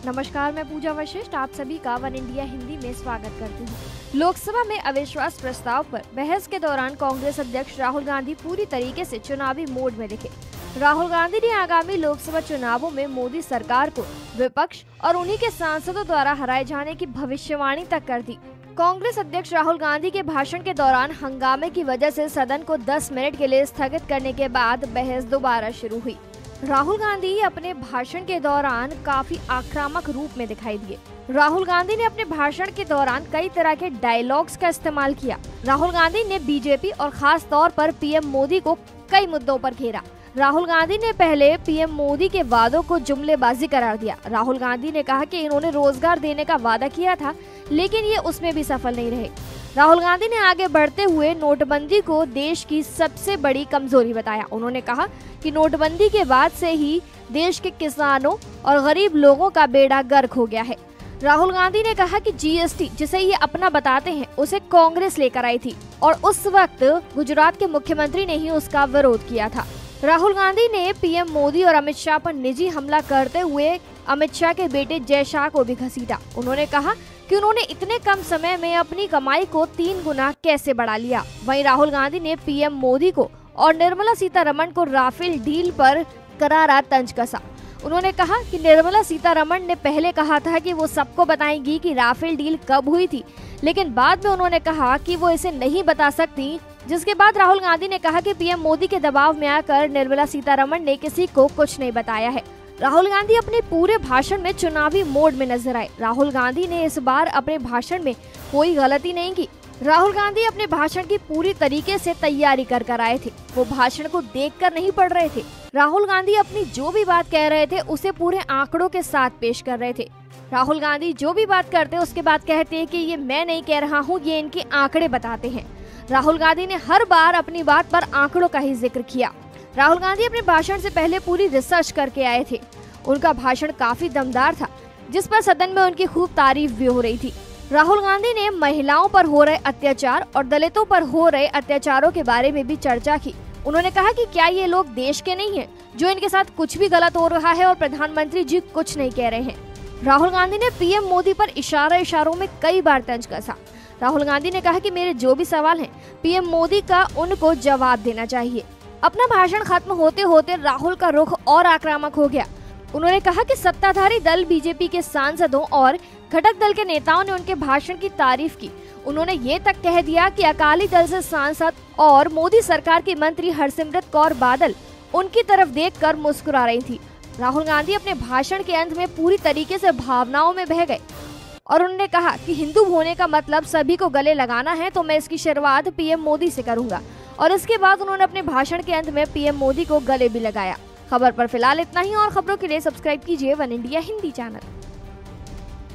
नमस्कार, मैं पूजा वशिष्ठ आप सभी का वन इंडिया हिंदी में स्वागत करती हूँ। लोकसभा में अविश्वास प्रस्ताव पर बहस के दौरान कांग्रेस अध्यक्ष राहुल गांधी पूरी तरीके से चुनावी मोड में दिखे। राहुल गांधी ने आगामी लोकसभा चुनावों में मोदी सरकार को विपक्ष और उन्हीं के सांसदों द्वारा हराए जाने की भविष्यवाणी तक कर दी। कांग्रेस अध्यक्ष राहुल गांधी के भाषण के दौरान हंगामे की वजह से सदन को 10 मिनट के लिए स्थगित करने के बाद बहस दोबारा शुरू हुई। राहुल गांधी अपने भाषण के दौरान काफी आक्रामक रूप में दिखाई दिए। राहुल गांधी ने अपने भाषण के दौरान कई तरह के डायलॉग्स का इस्तेमाल किया। राहुल गांधी ने बीजेपी और खास तौर पर पीएम मोदी को कई मुद्दों पर घेरा। राहुल गांधी ने पहले पीएम मोदी के वादों को जुमलेबाजी करार दिया। राहुल गांधी ने कहा कि इन्होंने रोजगार देने का वादा किया था, लेकिन ये उसमें भी सफल नहीं रहे। राहुल गांधी ने आगे बढ़ते हुए नोटबंदी को देश की सबसे बड़ी कमजोरी बताया। उन्होंने कहा कि नोटबंदी के बाद से ही देश के किसानों और गरीब लोगों का बेड़ा गर्क हो गया है। राहुल गांधी ने कहा कि जीएसटी, जिसे ये अपना बताते हैं, उसे कांग्रेस लेकर आई थी और उस वक्त गुजरात के मुख्यमंत्री ने ही उसका विरोध किया था। राहुल गांधी ने पीएम मोदी और अमित शाह पर निजी हमला करते हुए अमित शाह के बेटे जय शाह को भी घसीटा। उन्होंने कहा कि उन्होंने इतने कम समय में अपनी कमाई को 3 गुना कैसे बढ़ा लिया। वहीं राहुल गांधी ने पीएम मोदी को और निर्मला सीतारमण को राफेल डील पर करारा तंज कसा। उन्होंने कहा कि निर्मला सीतारमण ने पहले कहा था कि वो सबको बताएंगी कि राफेल डील कब हुई थी, लेकिन बाद में उन्होंने कहा कि वो इसे नहीं बता सकती, जिसके बाद राहुल गांधी ने कहा कि पीएम मोदी के दबाव में आकर निर्मला सीतारमण ने किसी को कुछ नहीं बताया है। राहुल गांधी अपने पूरे भाषण में चुनावी मोड में नजर आए। राहुल गांधी ने इस बार अपने भाषण में कोई गलती नहीं की। राहुल गांधी अपने भाषण की पूरी तरीके से तैयारी कर आए थे। वो भाषण को देखकर नहीं पढ़ रहे थे। राहुल गांधी अपनी जो भी बात कह रहे थे उसे पूरे आंकड़ों के साथ पेश कर रहे थे। राहुल गांधी जो भी बात करते उसके बाद कहते हैं कि ये मैं नहीं कह रहा हूँ, ये इनके आंकड़े बताते हैं। राहुल गांधी ने हर बार अपनी बात पर आंकड़ों का ही जिक्र किया। राहुल गांधी अपने भाषण से पहले पूरी रिसर्च करके आए थे। उनका भाषण काफी दमदार था, जिस पर सदन में उनकी खूब तारीफ भी हो रही थी। राहुल गांधी ने महिलाओं पर हो रहे अत्याचार और दलितों पर हो रहे अत्याचारों के बारे में भी चर्चा की। उन्होंने कहा कि क्या ये लोग देश के नहीं हैं, जो इनके साथ कुछ भी गलत हो रहा है और प्रधानमंत्री जी कुछ नहीं कह रहे हैं। राहुल गांधी ने पीएम मोदी पर इशारों में कई बार तंज कसा। राहुल गांधी ने कहा कि मेरे जो भी सवाल हैं, पीएम मोदी का उनको जवाब देना चाहिए। अपना भाषण खत्म होते होते राहुल का रुख और आक्रामक हो गया। उन्होंने कहा कि सत्ताधारी दल बीजेपी के सांसदों और घटक दल के नेताओं ने उनके भाषण की तारीफ की। उन्होंने ये तक कह दिया कि अकाली दल से सांसद और मोदी सरकार की मंत्री हरसिमरत कौर बादल उनकी तरफ देखकर मुस्कुरा रही थी। राहुल गांधी अपने भाषण के अंत में पूरी तरीके से भावनाओं में बह गए और उन्होंने कहा कि हिंदू होने का मतलब सभी को गले लगाना है, तो मैं इसकी शुरुआत पीएम मोदी से करूंगा। और इसके बाद उन्होंने अपने भाषण के अंत में पीएम मोदी को गले भी लगाया। खबर पर फिलहाल इतना ही और खबरों के लिए सब्सक्राइब कीजिए वन इंडिया हिंदी चैनल।